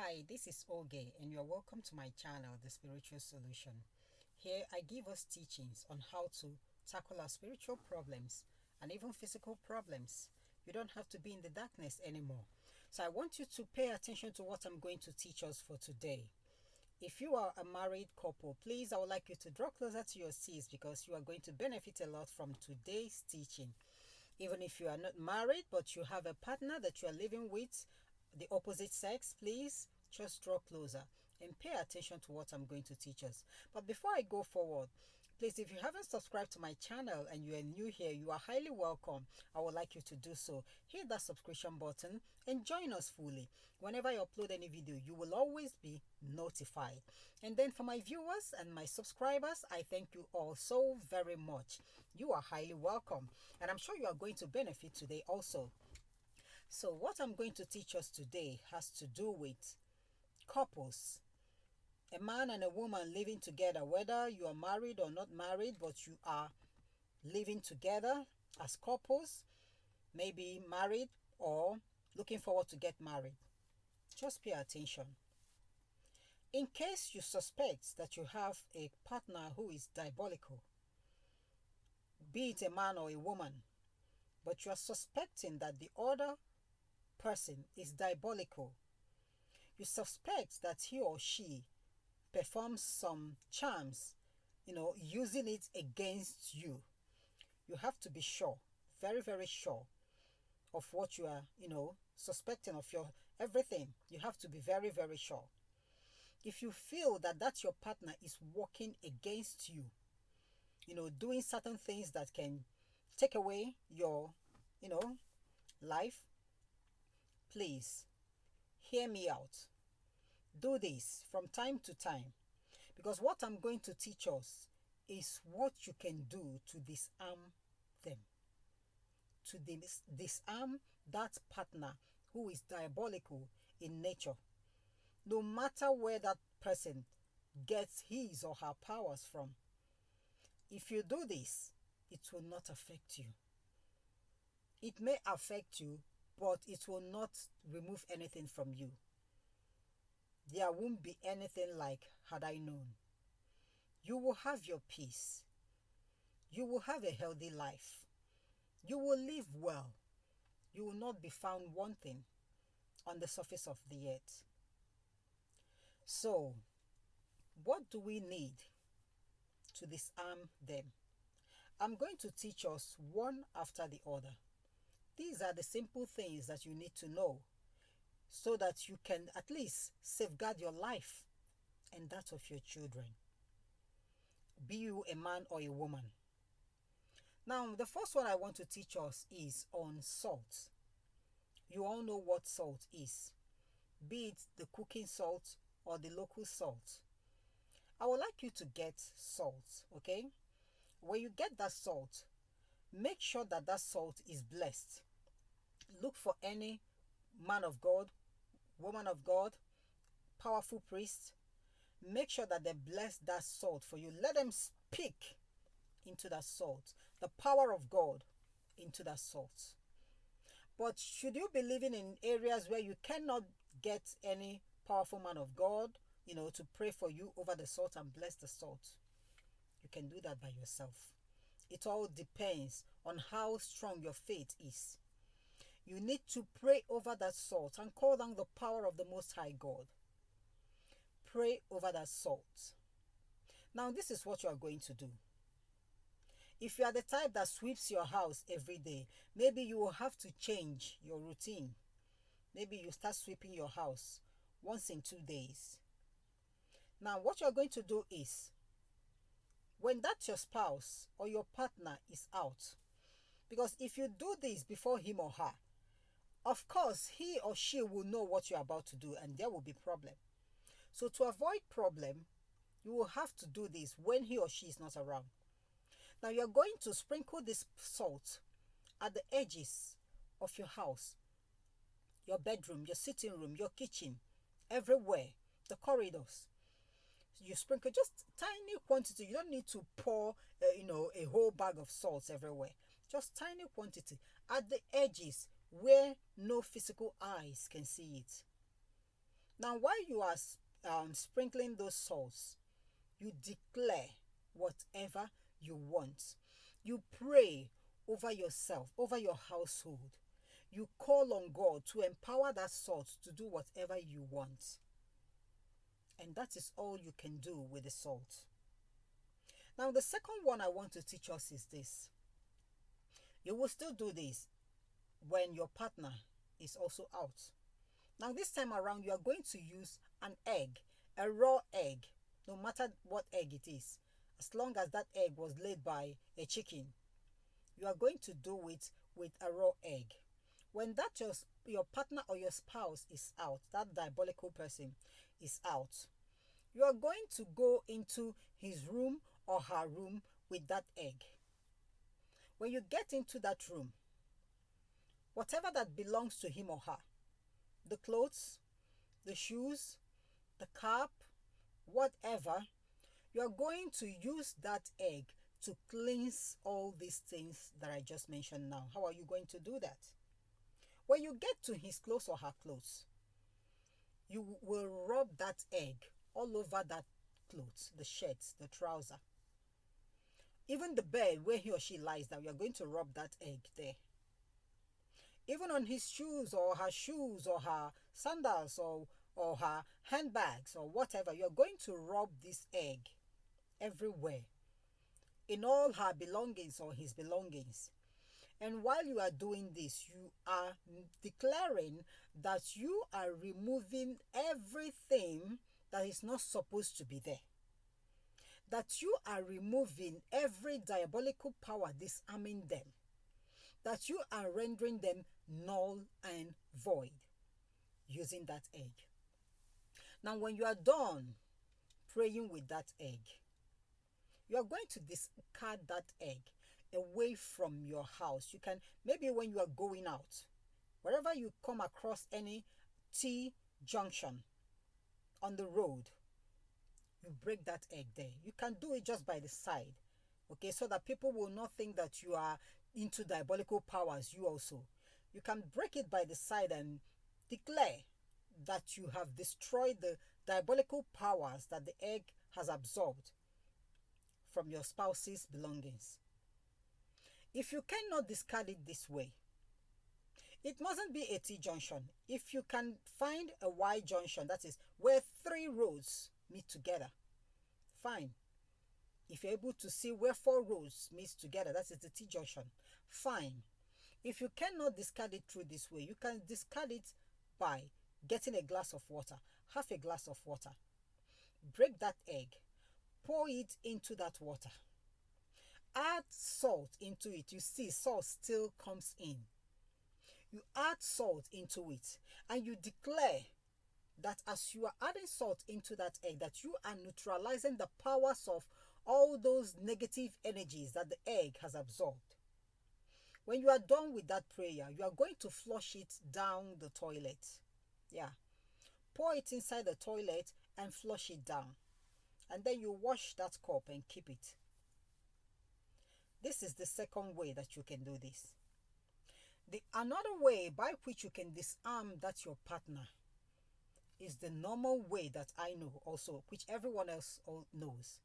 Hi, this is Oge, and you're welcome to my channel, The Spiritual Solution. Here, I give us teachings on how to tackle our spiritual problems and even physical problems. You don't have to be in the darkness anymore. So, I want you to pay attention to what I'm going to teach us for today. If you are a married couple, please, I would like you to draw closer to your seats because you are going to benefit a lot from today's teaching. Even if you are not married, but you have a partner that you are living with, the opposite sex, please just draw closer and pay attention to what I'm going to teach us. But before I go forward, please, if you haven't subscribed to my channel and you are new here, you are highly welcome. I would like you to do so. Hit that subscription button and join us fully. Whenever I upload any video, you will always be notified. And then for my viewers and my subscribers, I thank you all so very much. You are highly welcome. And I'm sure you are going to benefit today also. So what I'm going to teach us today has to do with couples. A man and a woman living together, whether you are married or not married, but you are living together as couples, maybe married or looking forward to get married. Just pay attention. In case you suspect that you have a partner who is diabolical, be it a man or a woman, but you are suspecting that the other person is diabolical, you suspect that he or she performs some charms, using it against you. You have to be sure, very, very sure of what you are, suspecting of your everything. You have to be very, very sure. If you feel that your partner is working against you, doing certain things that can take away your, life, please hear me out. Do this from time to time, because what I'm going to teach us is what you can do to disarm them, to disarm that partner who is diabolical in nature. No matter where that person gets his or her powers from, if you do this, it will not affect you. It may affect you, but it will not remove anything from you. There won't be anything like had I known. You will have your peace. You will have a healthy life. You will live well. You will not be found wanting on the surface of the earth. So, what do we need to disarm them? I'm going to teach us one after the other. These are the simple things that you need to know so that you can at least safeguard your life and that of your children, be you a man or a woman. Now, the first one I want to teach us is on salt. You all know what salt is, be it the cooking salt or the local salt. I would like you to get salt, okay? When you get that salt, make sure that salt is blessed. Look for any man of God, woman of God, powerful priest. Make sure that they bless that salt for you. Let them speak into that salt, the power of God into that salt. But should you be living in areas where you cannot get any powerful man of God, to pray for you over the salt and bless the salt, you can do that by yourself. It all depends on how strong your faith is. You need to pray over that salt and call down the power of the Most High God. Pray over that salt. Now, this is what you are going to do. If you are the type that sweeps your house every day, maybe you will have to change your routine. Maybe you start sweeping your house once in 2 days. Now, what you're going to do is, when that your spouse or your partner is out, because if you do this before him or her, of course, he or she will know what you're about to do and there will be problem. So to avoid problem, you will have to do this when he or she is not around. Now you're going to sprinkle this salt at the edges of your house, your bedroom, your sitting room, your kitchen, everywhere, the corridors. You sprinkle just tiny quantity. You don't need to pour, a whole bag of salt everywhere. Just tiny quantity at the edges where no physical eyes can see it. Now, while you are sprinkling those salts, you declare whatever you want. You pray over yourself, over your household. You call on God to empower that salt to do whatever you want. And that is all you can do with the salt. Now, the second one I want to teach us is this. You will still do this when your partner is also out. Now, this time around, you are going to use an egg, a raw egg, no matter what egg it is, as long as that egg was laid by a chicken. You are going to do it with a raw egg. When that your partner or your spouse is out, that diabolical person is out, you are going to go into his room or her room with that egg. When you get into that room, whatever that belongs to him or her, the clothes, the shoes, the cap, whatever, you are going to use that egg to cleanse all these things that I just mentioned now. How are you going to do that? When you get to his clothes or her clothes, you will rub that egg all over that clothes, the shirts, the trouser. Even the bed where he or she lies down, you're going to rub that egg there. Even on his shoes or her sandals or her handbags or whatever, you're going to rub this egg everywhere, in all her belongings or his belongings. And while you are doing this, you are declaring that you are removing everything that is not supposed to be there. That you are removing every diabolical power, disarming them. That you are rendering them null and void using that egg. Now, when you are done praying with that egg, you are going to discard that egg away from your house. You can, maybe when you are going out, wherever you come across any T junction on the road, you break that egg there. You can do it just by the side, okay, so that people will not think that you are into diabolical powers, you also. You can break it by the side and declare that you have destroyed the diabolical powers that the egg has absorbed from your spouse's belongings. If you cannot discard it this way, it mustn't be a T junction. If you can find a Y junction, that is where three roads meet together, fine. If you're able to see where four roads meet together, that is the T junction, fine. If you cannot discard it through this way, you can discard it by getting a glass of water, half a glass of water. Break that egg, pour it into that water. Add salt into it. You see, salt still comes in. You add salt into it and you declare that as you are adding salt into that egg, that you are neutralizing the powers of all those negative energies that the egg has absorbed. When you are done with that prayer, you are going to flush it down the toilet. Yeah. Pour it inside the toilet and flush it down. And then you wash that cup and keep it. This is the second way that you can do this. The another way by which you can disarm that your partner is the normal way that I know also, which everyone else knows,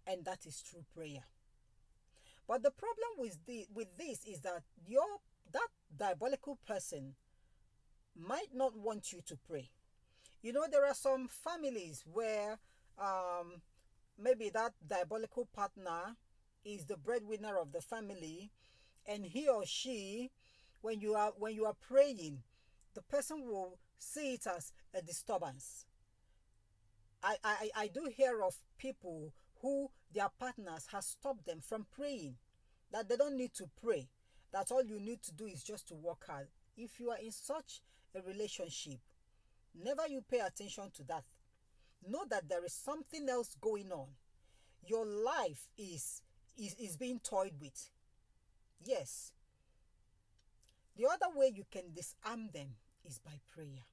and that is through prayer. But the problem with this is that that diabolical person might not want you to pray. You know, there are some families where maybe that diabolical partner is the breadwinner of the family, and he or she, when you are praying, the person will see it as a disturbance. I do hear of people who their partners have stopped them from praying, that they don't need to pray, that all you need to do is just to work hard. If you are in such a relationship, never you pay attention to that. Know that there is something else going on. Your life is being toyed with. Yes. The other way you can disarm them is by prayer.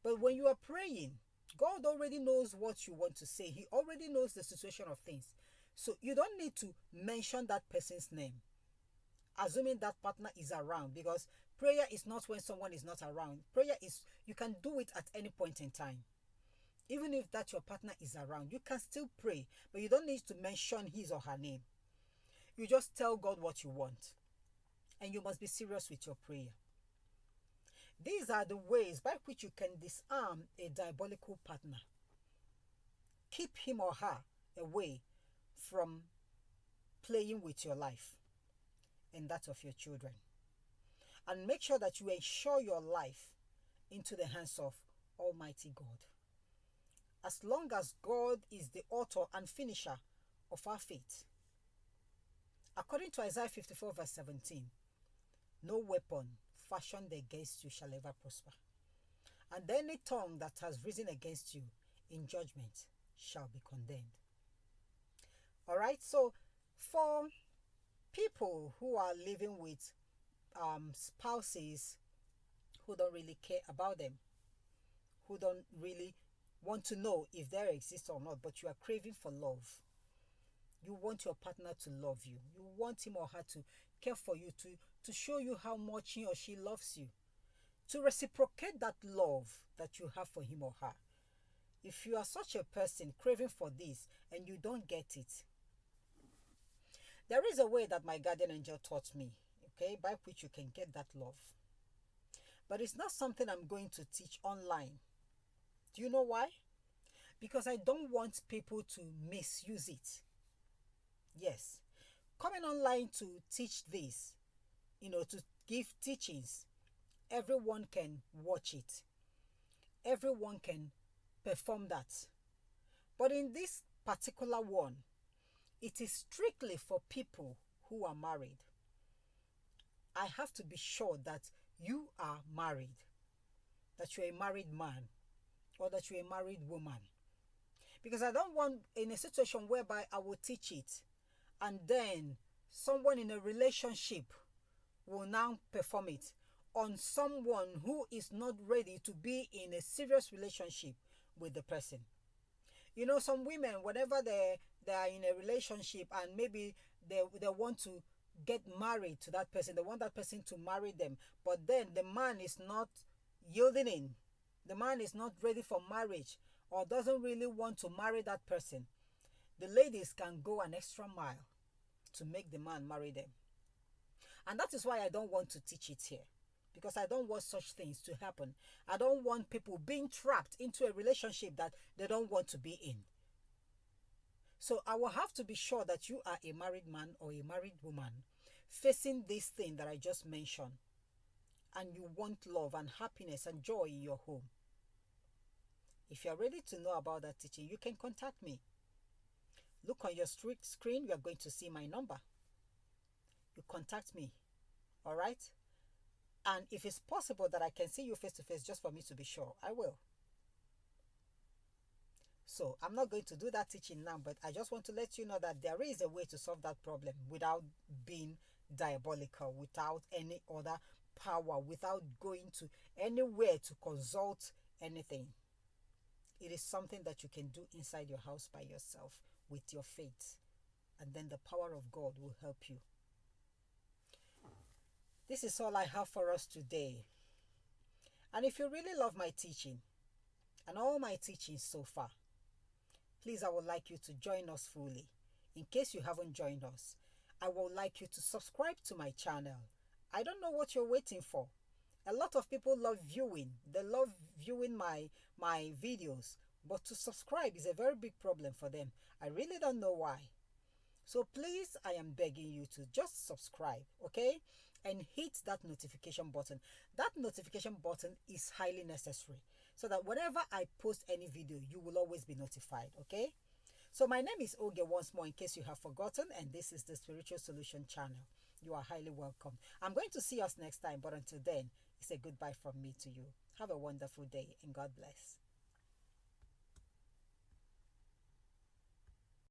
But when you are praying, God already knows what you want to say. He already knows the situation of things. So you don't need to mention that person's name, assuming that partner is around, because Prayer is not when someone is not around. Prayer is, you can do it at any point in time. Even if that your partner is around, you can still pray, but you don't need to mention his or her name. You just tell God what you want, and you must be serious with your prayer. These are the ways by which you can disarm a diabolical partner. Keep him or her away from playing with your life and that of your children. And make sure that you ensure your life into the hands of Almighty God. As long as God is the author and finisher of our faith. According to Isaiah 54 verse 17, no weapon fashioned against you shall ever prosper. And any tongue that has risen against you in judgment shall be condemned. All right, so for people who are living with spouses who don't really care about them, who don't really want to know if there exists or not, but you are craving for love. You want your partner to love you. You want him or her to care for you, to show you how much he or she loves you, to reciprocate that love that you have for him or her. If you are such a person craving for this and you don't get it, there is a way that my guardian angel taught me, okay, by which you can get that love. But it's not something I'm going to teach online. Do you know why? Because I don't want people to misuse it. Yes, coming online to teach this, to give teachings, everyone can watch it. Everyone can perform that. But in this particular one, it is strictly for people who are married. I have to be sure that you are married, that you're a married man, or that you're a married woman. Because I don't want in a situation whereby I will teach it and then someone in a relationship will now perform it on someone who is not ready to be in a serious relationship with the person. Some women, whenever they are in a relationship and maybe they want to get married to that person, they want that person to marry them, but then the man is not yielding in. The man is not ready for marriage or doesn't really want to marry that person. The ladies can go an extra mile to make the man marry them. And that is why I don't want to teach it here. Because I don't want such things to happen. I don't want people being trapped into a relationship that they don't want to be in. So I will have to be sure that you are a married man or a married woman facing this thing that I just mentioned. And you want love and happiness and joy in your home. If you are ready to know about that teaching, you can contact me. Look on your screen, you are going to see my number. You contact me, all right? And if it's possible that I can see you face to face just for me to be sure, I will. So I'm not going to do that teaching now, but I just want to let you know that there is a way to solve that problem without being diabolical, without any other power, without going to anywhere to consult anything. It is something that you can do inside your house by yourself with your faith, and then the power of God will help you. This is all I have for us today. And if you really love my teaching and all my teachings so far, please, I would like you to join us fully. In case you haven't joined us, I would like you to subscribe to my channel. I don't know what you're waiting for. A lot of people love viewing. They love viewing my videos. But to subscribe is a very big problem for them. I really don't know why. So please, I am begging you to just subscribe, okay? And hit that notification button. That notification button is highly necessary so that whenever I post any video, you will always be notified, okay? So my name is Oge once more in case you have forgotten, and this is the Spiritual Solution channel. You are highly welcome. I'm going to see us next time, but until then, it's a goodbye from me to you. Have a wonderful day and God bless.